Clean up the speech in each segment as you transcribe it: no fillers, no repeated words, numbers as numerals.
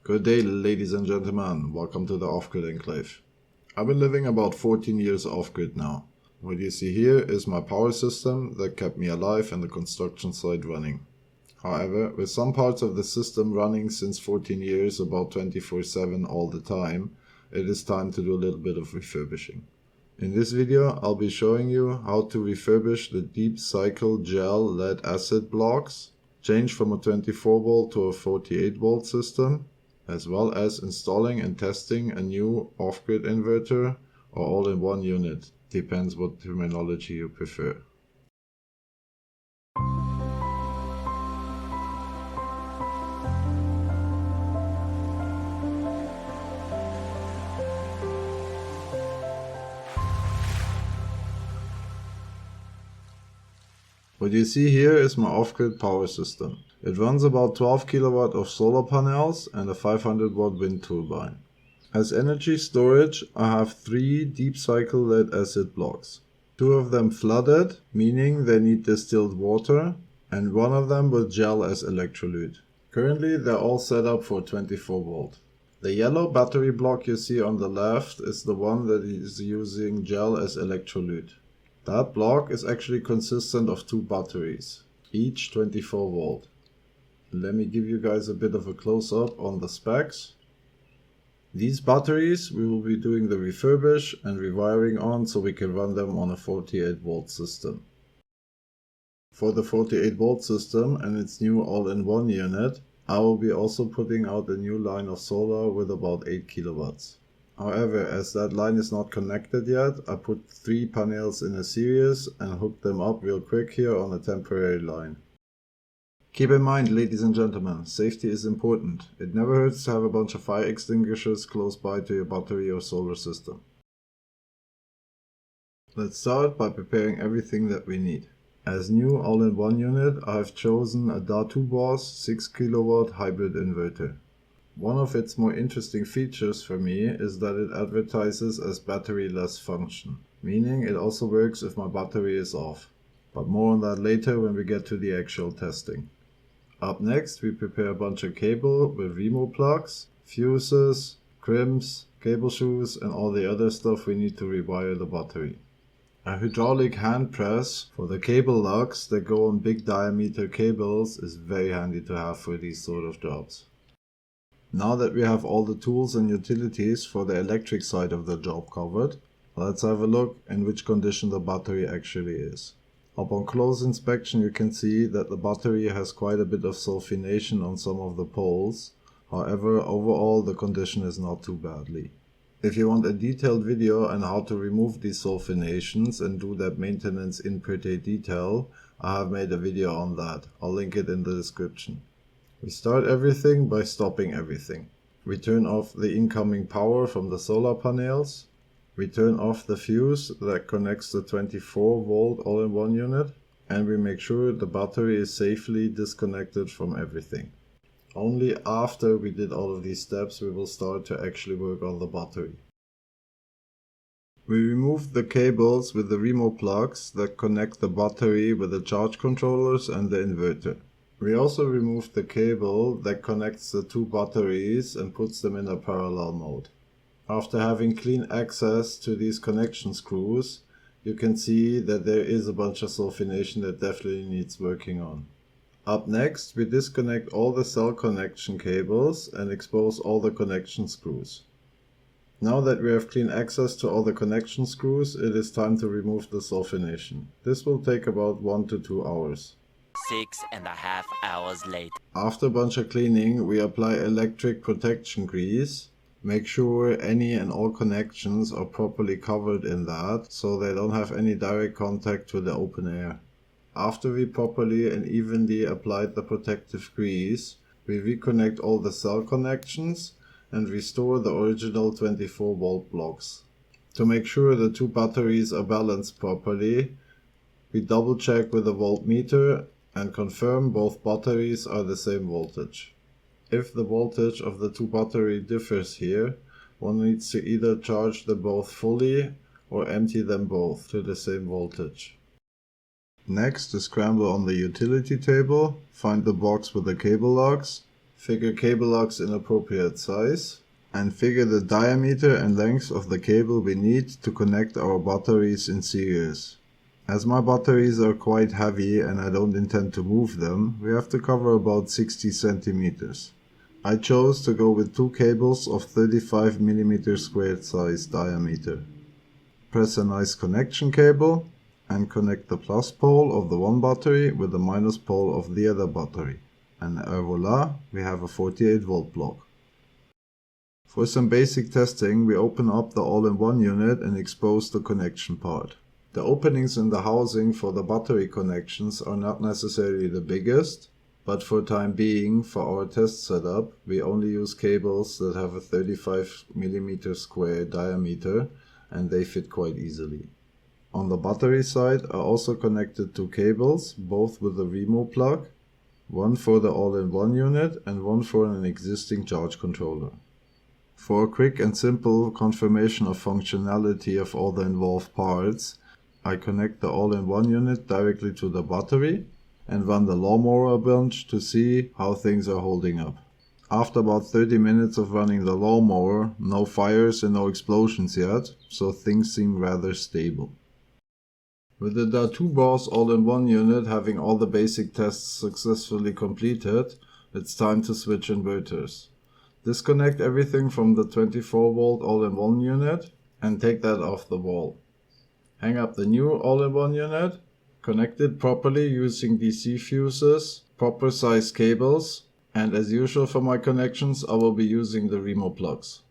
Good day, ladies and gentlemen. Welcome to the OffGridEnclave. I've been living about 14 years off-grid now. What you see here is my power system that kept me alive and the construction site running. However, with some parts of the system running since 14 years about 24/7 all the time, it is time to do a little bit of refurbishing. In this video, I'll be showing you how to refurbish the depp-cycle gel lead acid blocks, change from a 24 volt to a 48 volt system, as well as installing and testing a new off-grid inverter or all-in-one unit, depends what terminology you prefer. What you see here is my off-grid power system. It runs about 12 kW of solar panels and a 500 watt wind turbine. As energy storage, I have 3 depp-cycle lead acid blocks. 2 of them flooded, meaning they need distilled water, and 1 of them with gel as electrolyte. Currently they're all set up for 24 volt. The yellow battery block you see on the left is the one that is using gel as electrolyte. That block is actually consistent of 2 batteries, each 24 volt. Let me give you guys a bit of a close-up on the specs. These batteries we will be doing the refurbish and rewiring on so we can run them on a 48 volt system. For the 48 volt system and its new all-in-one unit, I will be also putting out a new line of solar with about 8 kilowatts. However, as that line is not connected yet, I put 3 panels in a series and hooked them up real quick here on a temporary line. Keep in mind, ladies and gentlemen, safety is important. It never hurts to have a bunch of fire extinguishers close by to your battery or solar system. Let's start by preparing everything that we need. As new all-in-one unit, I have chosen a Da2-Boss 6 kW hybrid inverter. One of its more interesting features for me is that it advertises as battery-less function, meaning it also works if my battery is off. But more on that later when we get to the actual testing. Up next, we prepare a bunch of cable with remo plugs, fuses, crimps, cable shoes and all the other stuff we need to rewire the battery. A hydraulic hand press for the cable lugs that go on big diameter cables is very handy to have for these sort of jobs. Now that we have all the tools and utilities for the electric side of the job covered, let's have a look in which condition the battery actually is. Upon close inspection you can see that the battery has quite a bit of sulfination on some of the poles, however overall the condition is not too badly. If you want a detailed video on how to remove these sulfinations and do that maintenance in pretty detail, I have made a video on that, I'll link it in the description. We start everything by stopping everything. We turn off the incoming power from the solar panels. We turn off the fuse that connects the 24 volt all-in-one unit. And we make sure the battery is safely disconnected from everything. Only after we did all of these steps we will start to actually work on the battery. We remove the cables with the remo plugs that connect the battery with the charge controllers and the inverter. We also removed the cable that connects the 2 batteries and puts them in a parallel mode. After having clean access to these connection screws, you can see that there is a bunch of sulfination that definitely needs working on. Up next, we disconnect all the cell connection cables and expose all the connection screws. Now that we have clean access to all the connection screws, it is time to remove the sulfination. This will take about 1 to 2 hours. 6.5 hours later. After a bunch of cleaning, we apply electric protection grease. Make sure any and all connections are properly covered in that, so they don't have any direct contact with the open air. After we properly and evenly applied the protective grease, we reconnect all the cell connections and restore the original 24 volt blocks. To make sure the 2 batteries are balanced properly, we double check with a voltmeter and confirm both batteries are the same voltage. If the voltage of the 2 batteries differs here, one needs to either charge them both fully or empty them both to the same voltage. Next, scramble on the utility table, find the box with the cable lugs, figure cable lugs in appropriate size, and figure the diameter and length of the cable we need to connect our batteries in series. As my batteries are quite heavy and I don't intend to move them, we have to cover about 60 centimeters. I chose to go with two cables of 35 mm squared size diameter. Press a nice connection cable and connect the plus pole of the one battery with the minus pole of the other battery. And voila, we have a 48 volt block. For some basic testing, we open up the all-in-one unit and expose the connection part. The openings in the housing for the battery connections are not necessarily the biggest, but for time being, for our test setup, we only use cables that have a 35 mm square diameter and they fit quite easily. On the battery side I also connected two cables, both with a Remo plug, one for the all-in-one unit and one for an existing charge controller. For a quick and simple confirmation of functionality of all the involved parts, I connect the all-in-one unit directly to the battery and run the lawnmower a bunch to see how things are holding up. After about 30 minutes of running the lawnmower, no fires and no explosions yet, so things seem rather stable. With the DA2 all-in-one unit having all the basic tests successfully completed, it's time to switch inverters. Disconnect everything from the 24 volt all-in-one unit and take that off the wall. Hang up the new all-in-one unit, connect it properly using DC fuses, proper size cables, and as usual for my connections I will be using the Remo plugs.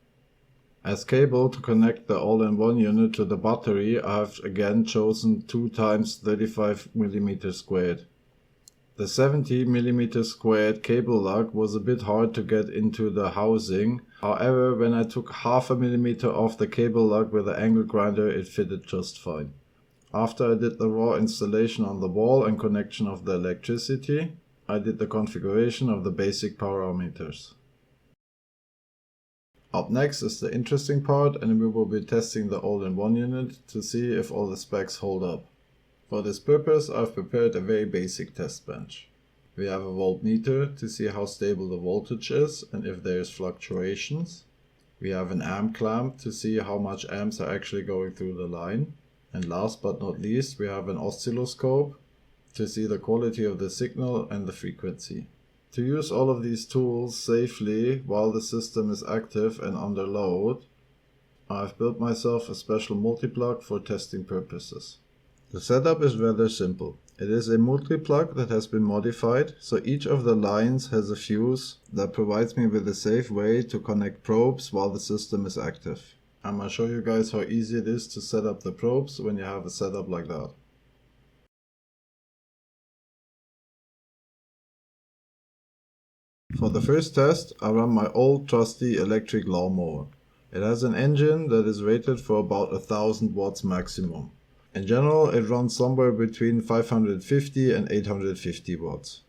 As cable to connect the all-in-one unit to the battery, I have again chosen 2 x 35 mm squared. The 70 mm squared cable lug was a bit hard to get into the housing, however when I took half a millimeter off the cable lug with the angle grinder it fitted just fine. After I did the raw installation on the wall and connection of the electricity, I did the configuration of the basic parameters. Up next is the interesting part, and we will be testing the all-in-one unit to see if all the specs hold up. For this purpose I've prepared a very basic test bench. We have a voltmeter to see how stable the voltage is and if there is fluctuations. We have an amp clamp to see how much amps are actually going through the line. And last but not least, we have an oscilloscope to see the quality of the signal and the frequency. To use all of these tools safely while the system is active and under load, I've built myself a special multi-plug for testing purposes. The setup is rather simple. It is a multi-plug that has been modified, so each of the lines has a fuse that provides me with a safe way to connect probes while the system is active. I'm going to show you guys how easy it is to set up the probes when you have a setup like that. For the first test, I run my old trusty electric lawnmower. It has an engine that is rated for about 1000 watts maximum. In general, it runs somewhere between 550 and 850 watts.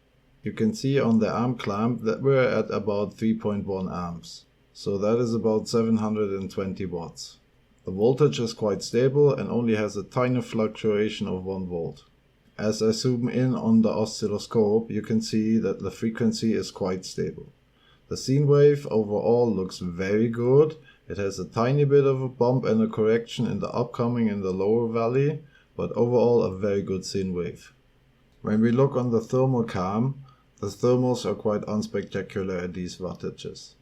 You can see on the amp clamp that we're at about 3.1 amps. So that is about 720 watts. The voltage is quite stable and only has a tiny fluctuation of 1 volt. As I zoom in on the oscilloscope, you can see that the frequency is quite stable. The sine wave overall looks very good. It has a tiny bit of a bump and a correction in the upcoming and the lower valley, but overall a very good sine wave. When we look on the thermal cam, the thermals are quite unspectacular at these wattages.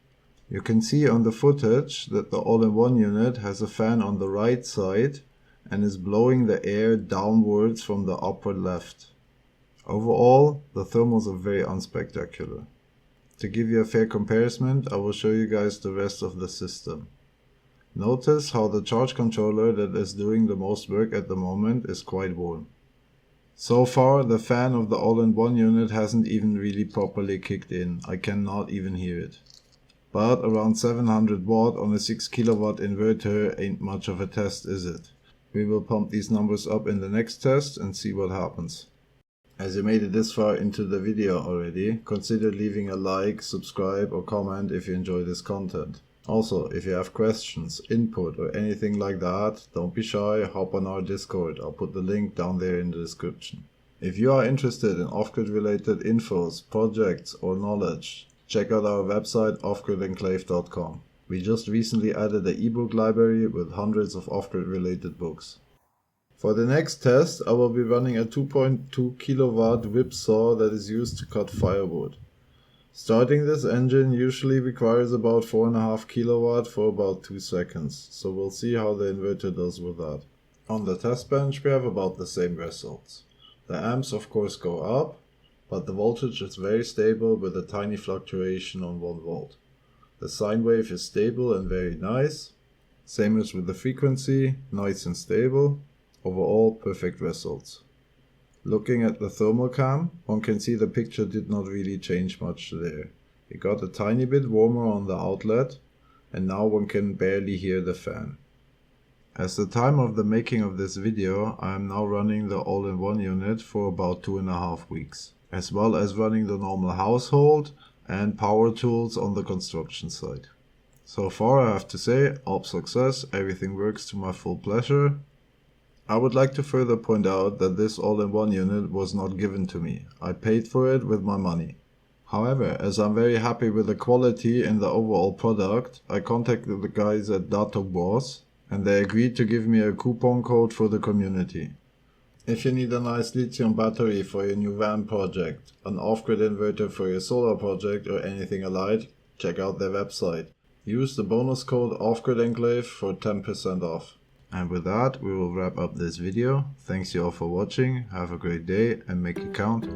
You can see on the footage that the all-in-one unit has a fan on the right side and is blowing the air downwards from the upper left. Overall, the thermals are very unspectacular. To give you a fair comparison, I will show you guys the rest of the system. Notice how the charge controller that is doing the most work at the moment is quite warm. So far, the fan of the all-in-one unit hasn't even really properly kicked in. I cannot even hear it. But around 700 watt on a 6 kilowatt inverter ain't much of a test, is it? We will pump these numbers up in the next test and see what happens. As you made it this far into the video already, consider leaving a like, subscribe or comment if you enjoy this content. Also, if you have questions, input or anything like that, don't be shy, hop on our Discord. I'll put the link down there in the description. If you are interested in off-grid related infos, projects or knowledge, check out our website OffGridEnclave.com. We just recently added an ebook library with hundreds of off-grid related books. For the next test, I will be running a 2.2 kilowatt whip saw that is used to cut firewood. Starting this engine usually requires about 4.5 kilowatt for about 2 seconds, so we'll see how the inverter does with that. On the test bench we have about the same results. The amps of course go up, but the voltage is very stable with a tiny fluctuation on 1 volt. The sine wave is stable and very nice. Same as with the frequency, nice and stable. Overall, perfect results. Looking at the thermal cam, one can see the picture did not really change much there. It got a tiny bit warmer on the outlet, and now one can barely hear the fan. At the time of the making of this video, I am now running the all-in-one unit for about 2.5 weeks, as well as running the normal household and power tools on the construction site. So far I have to say, all success, everything works to my full pleasure. I would like to further point out that this all-in-one unit was not given to me. I paid for it with my money. However, as I'm very happy with the quality and the overall product, I contacted the guys at Datobos and they agreed to give me a coupon code for the community. If you need a nice lithium battery for your new van project, an off-grid inverter for your solar project or anything alike, check out their website. Use the bonus code OffGridEnclave for 10% off. And with that, we will wrap up this video. Thanks you all for watching, have a great day and make it count.